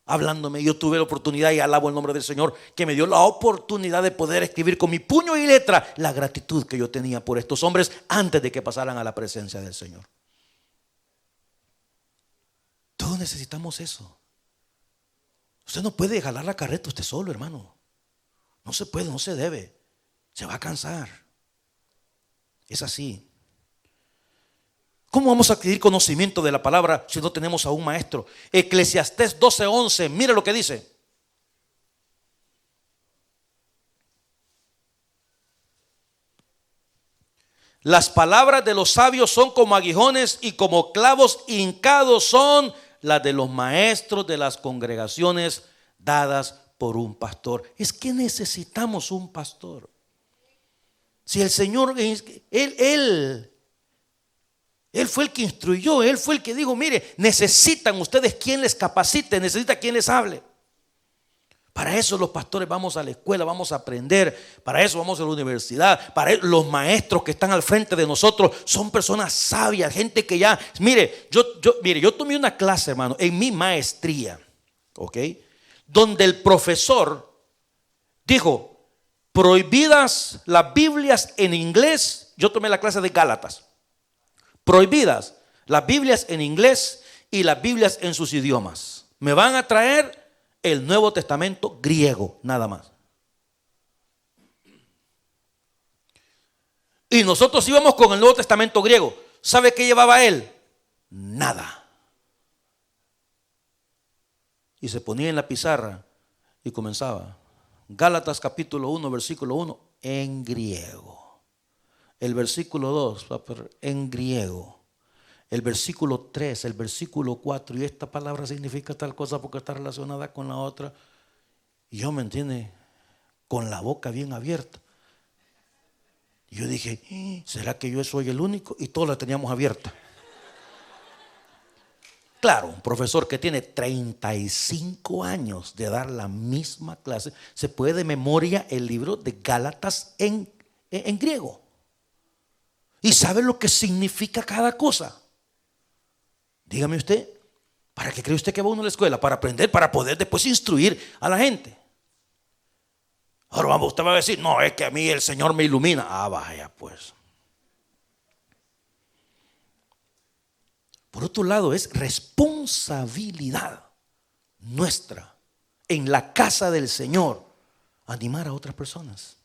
hablándome. Yo tuve la oportunidad, y alabo el nombre del Señor, que me dio la oportunidad de poder escribir con mi puño y letra la gratitud que yo tenía por estos hombres antes de que pasaran a la presencia del Señor. Todos necesitamos eso. Usted no puede jalar la carreta usted solo, hermano. No se puede, no se debe. Se va a cansar. Es así. ¿Cómo vamos a adquirir conocimiento de la palabra si no tenemos a un maestro? Eclesiastés 12:11, mire lo que dice. Las palabras de los sabios son como aguijones y como clavos hincados son las de los maestros de las congregaciones dadas por un pastor. Es que necesitamos un pastor. Si el Señor, Él fue el que instruyó, Él fue el que dijo, mire, necesitan ustedes quien les capacite, necesita quien les hable. Para eso los pastores vamos a la escuela, vamos a aprender, para eso vamos a la universidad, los maestros que están al frente de nosotros son personas sabias, gente que ya, mire, yo tomé una clase, hermano, en mi maestría, ¿ok? Donde el profesor dijo, prohibidas las Biblias en inglés. Yo tomé la clase de Gálatas. Prohibidas las Biblias en inglés y las Biblias en sus idiomas. Me van a traer el Nuevo Testamento griego, nada más. Y nosotros íbamos con el Nuevo Testamento griego. ¿Sabe qué llevaba él? Nada. Y se ponía en la pizarra y comenzaba. Gálatas capítulo 1, versículo 1, en griego. El versículo 2, en griego. El versículo 3, el versículo 4, y esta palabra significa tal cosa porque está relacionada con la otra. Y yo, ¿me entiende? Con la boca bien abierta. Y yo dije, ¿será que yo soy el único? Y todos la teníamos abierta. Claro, un profesor que tiene 35 años de dar la misma clase, se puede de memoria el libro de Gálatas en griego. Y sabe lo que significa cada cosa. Dígame usted, ¿para qué cree usted que va uno a la escuela? Para aprender, para poder después instruir a la gente. Ahora usted va a decir, no, es que a mí el Señor me ilumina. Ah, vaya pues. Por otro lado, es responsabilidad nuestra en la casa del Señor animar a otras personas.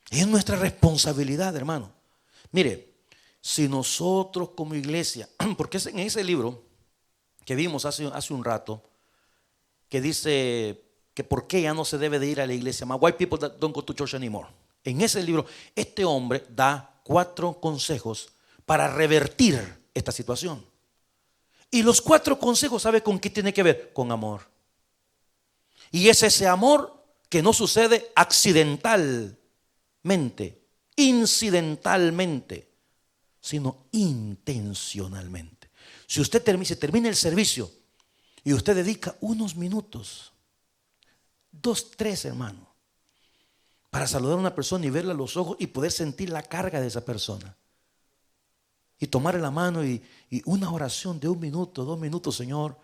Es nuestra responsabilidad, hermano. Mire, si nosotros como iglesia, porque es en ese libro que vimos hace un rato, que dice que por qué ya no se debe de ir a la iglesia más, why people that don't go to church anymore. En ese libro, este hombre da 4 consejos para revertir esta situación. Y los 4 consejos, ¿sabe con qué tiene que ver? Con amor. Y es ese amor que no sucede accidentalmente, incidentalmente, sino intencionalmente. Si usted termina el servicio y usted dedica unos minutos, 2, 3, hermano, para saludar a una persona y verla a los ojos y poder sentir la carga de esa persona, y tomarle la mano y una oración de 1 minuto, 2 minutos, Señor,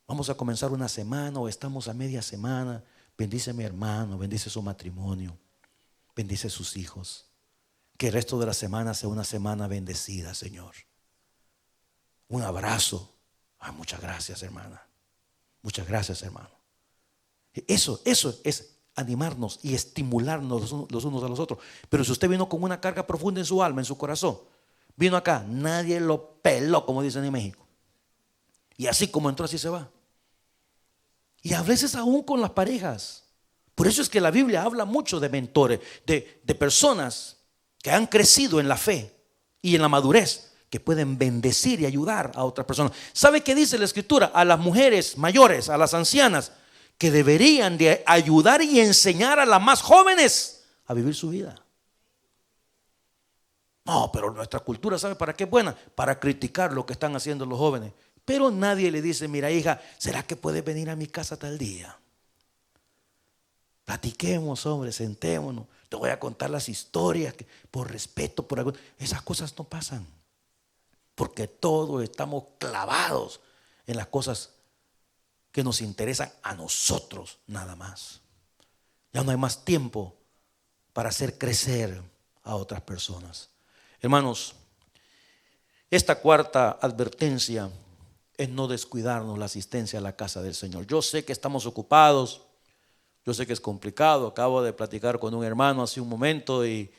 vamos a comenzar una semana o estamos a media semana, bendice a mi hermano, bendice su matrimonio, bendice a sus hijos. Que el resto de la semana sea una semana bendecida, Señor. Un abrazo. Ay, muchas gracias, hermana. Muchas gracias, hermano. Eso es animarnos y estimularnos los unos a los otros. Pero si usted vino con una carga profunda en su alma, en su corazón, vino acá, nadie lo peló, como dicen en México. Y así como entró, así se va. Y a veces aún con las parejas. Por eso es que la Biblia habla mucho de mentores, de personas que han crecido en la fe y en la madurez, que pueden bendecir y ayudar a otras personas. ¿Sabe qué dice la Escritura? A las mujeres mayores, a las ancianas, que deberían de ayudar y enseñar a las más jóvenes a vivir su vida. No, pero nuestra cultura, ¿sabe para qué es buena? Para criticar lo que están haciendo los jóvenes. Pero nadie le dice, mira hija, ¿será que puedes venir a mi casa tal día? Platiquemos, hombre, sentémonos. te voy a contar las historias por respeto, por algo. Esas cosas no pasan, porque todos estamos clavados en las cosas que nos interesan a nosotros nada más. Ya no hay más tiempo para hacer crecer a otras personas. Hermanos, esta cuarta advertencia es no descuidarnos la asistencia a la casa del Señor. Yo sé que estamos ocupados, yo sé que es complicado. Acabo de platicar con un hermano hace un momento y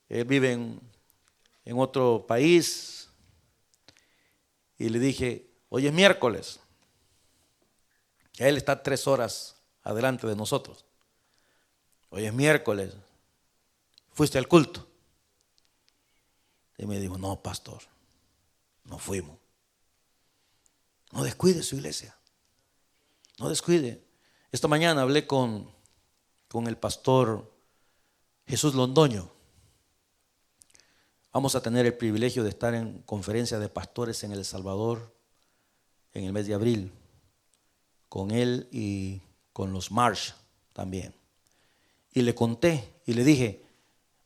él vive en otro país. Y le dije, hoy es miércoles. Ya él está 3 horas adelante de nosotros. Hoy es miércoles. ¿Fuiste al culto? Y me dijo, no, pastor, no fuimos. No descuide su iglesia. No descuide. Esta mañana hablé con el pastor Jesús Londoño. Vamos a tener el privilegio de estar en conferencia de pastores en El Salvador en el mes de abril, con él y con los Marsh también. Y le conté y le dije,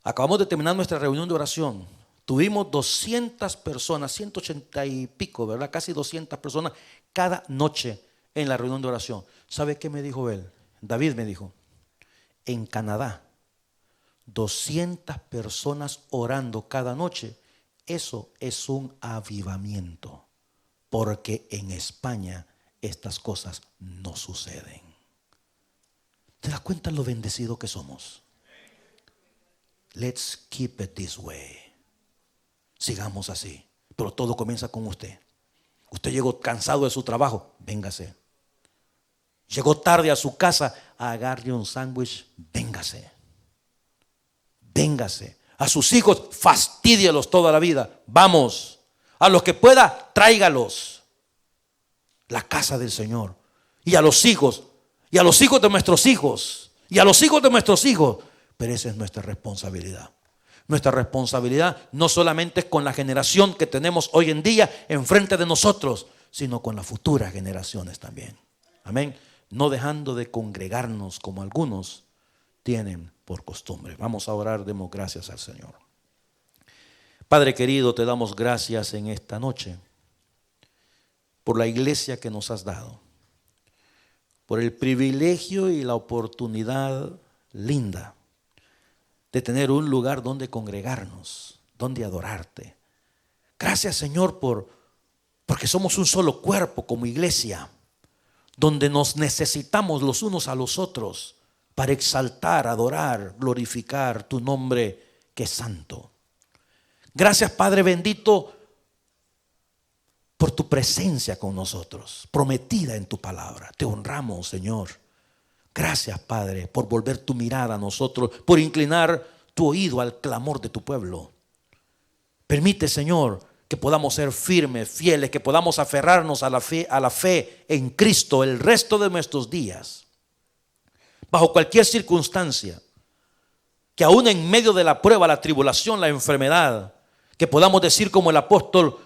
acabamos de terminar nuestra reunión de oración. Tuvimos 200 personas, 180 y pico, ¿verdad? Casi 200 personas cada noche en la reunión de oración. ¿Sabe qué me dijo él? David me dijo, en Canadá, 200 personas orando cada noche. Eso es un avivamiento, porque en España estas cosas no suceden. ¿Te das cuenta lo bendecido que somos? Let's keep it this way. Sigamos así. Pero todo comienza con usted. Usted llegó cansado de su trabajo, véngase. Llegó tarde a su casa, agarre un sándwich, véngase. Véngase. A sus hijos, fastídielos toda la vida. Vamos. A los que pueda, tráigalos. La casa del Señor. Y a los hijos. Y a los hijos de nuestros hijos. Y a los hijos de nuestros hijos. Pero esa es nuestra responsabilidad. Nuestra responsabilidad no solamente es con la generación que tenemos hoy en día enfrente de nosotros, sino con las futuras generaciones también. Amén. No dejando de congregarnos como algunos tienen por costumbre. Vamos a orar, demos gracias al Señor. Padre querido, te damos gracias en esta noche por la iglesia que nos has dado, por el privilegio y la oportunidad linda de tener un lugar donde congregarnos, donde adorarte. Gracias, Señor, porque somos un solo cuerpo como iglesia, donde nos necesitamos los unos a los otros para exaltar, adorar, glorificar tu nombre que es santo. Gracias, Padre bendito, por tu presencia con nosotros, prometida en tu palabra. Te honramos, Señor. Gracias, Padre, por volver tu mirada a nosotros, por inclinar tu oído al clamor de tu pueblo. Permite, Señor, que podamos ser firmes, fieles, que podamos aferrarnos a la fe en Cristo el resto de nuestros días. Bajo cualquier circunstancia, que aún en medio de la prueba, la tribulación, la enfermedad, que podamos decir como el apóstol,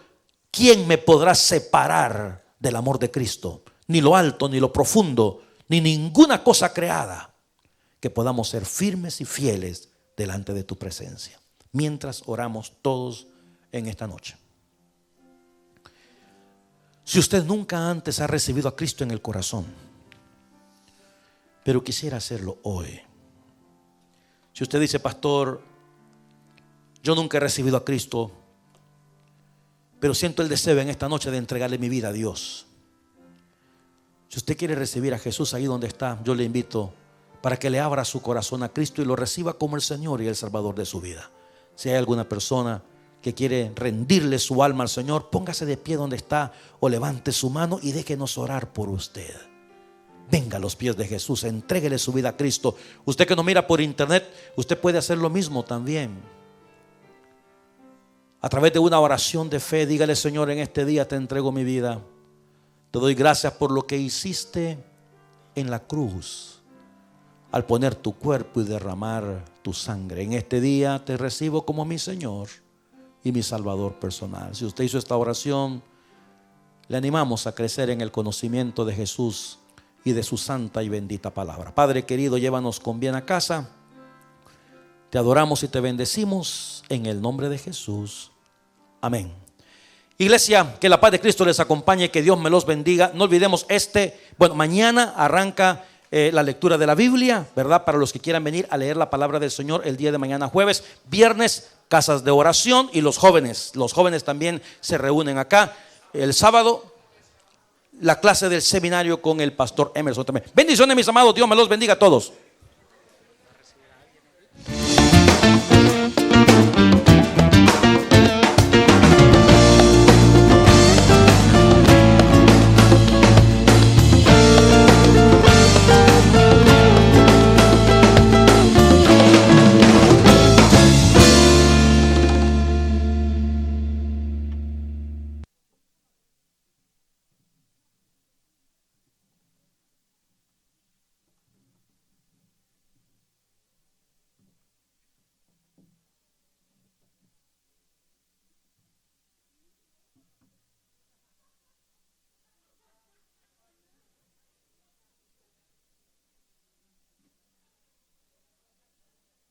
¿quién me podrá separar del amor de Cristo? Ni lo alto, ni lo profundo, ni ninguna cosa creada. Que podamos ser firmes y fieles delante de tu presencia, mientras oramos todos en esta noche. Si usted nunca antes ha recibido a Cristo en el corazón, pero quisiera hacerlo hoy. Si usted dice, pastor, yo nunca he recibido a Cristo, pero siento el deseo en esta noche de entregarle mi vida a Dios. Si usted quiere recibir a Jesús ahí donde está, yo le invito para que le abra su corazón a Cristo y lo reciba como el Señor y el Salvador de su vida. Si hay alguna persona que quiere rendirle su alma al Señor, póngase de pie donde está o levante su mano y déjenos orar por usted. Venga a los pies de Jesús, entréguele su vida a Cristo. Usted que nos mira por internet, usted puede hacer lo mismo también. A través de una oración de fe, dígale, Señor, en este día te entrego mi vida. Te doy gracias por lo que hiciste en la cruz, al poner tu cuerpo y derramar tu sangre. En este día te recibo como mi Señor y mi Salvador personal. Si usted hizo esta oración, le animamos a crecer en el conocimiento de Jesús y de su santa y bendita palabra. Padre querido, llévanos con bien a casa. Te adoramos y te bendecimos en el nombre de Jesús. Amén. Iglesia, que la paz de Cristo les acompañe, que Dios me los bendiga. No olvidemos mañana arranca la lectura de la Biblia, ¿verdad? Para los que quieran venir a leer la palabra del Señor el día de mañana jueves. Viernes, casas de oración, y los jóvenes también se reúnen acá. El sábado, la clase del seminario con el pastor Emerson también. Bendiciones, mis amados. Dios me los bendiga a todos.